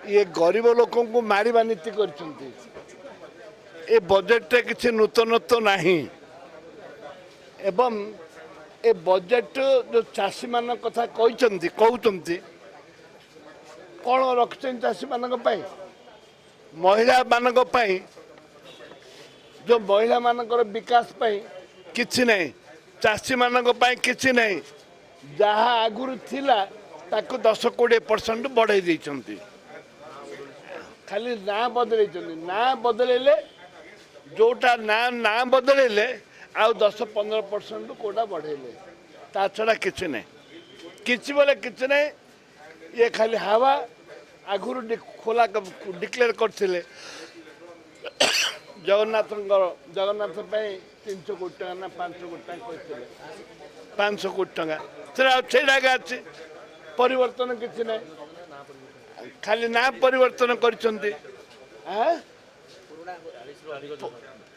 ये गरीब लोक को मारिबा नीति करछंती ए बजेट रे किसी नूतनत्व नहीं एवं ए बजेट जो चाषी मान कथा कहते कहते कौन रखते चाषी मान महिला मान जो महिला मानकर विकास किछि नहीं चाषी मान किछि नहीं जहाँ आगुरी थिला ताकू 10-20% बढ़ाई देइछंती खाली ना बदल ना बदलैले जोटा ना ना बदलैले आउ 10-15% कोटा बढ़ेले ता छड़ा किछि नहीं किछि बोले किछि नहीं ये खाली हवा आगुरु खोला डिक्लेयर करथिले जगन्नाथ 300 कोटी टका ना 500 कोटी टका कहथिले 500 कोटी टका सेटा अच्छी परिवर्तन किछि नहीं खाली ना परिवर्तन करछंती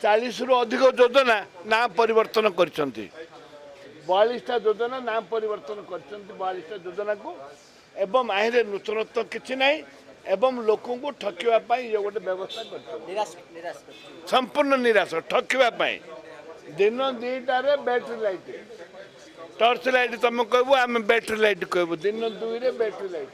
40 रु अधिक योजना ना परिवर्तन करछंती 42टा योजना ना परिवर्तन करछंती 42टा योजना को एवं आहिरे नूतनत्व किछि नहीं एवं लोकों को ठकिवा पाई ये गोटे व्यवस्था कर संपूर्ण निराश ठकिवा पाई दिन 2टारे बैटरी लाइट टर्च लाइट तुम कहबू आम बैटरी लाइट कहबू दिन 2 रे बैटरी लाइट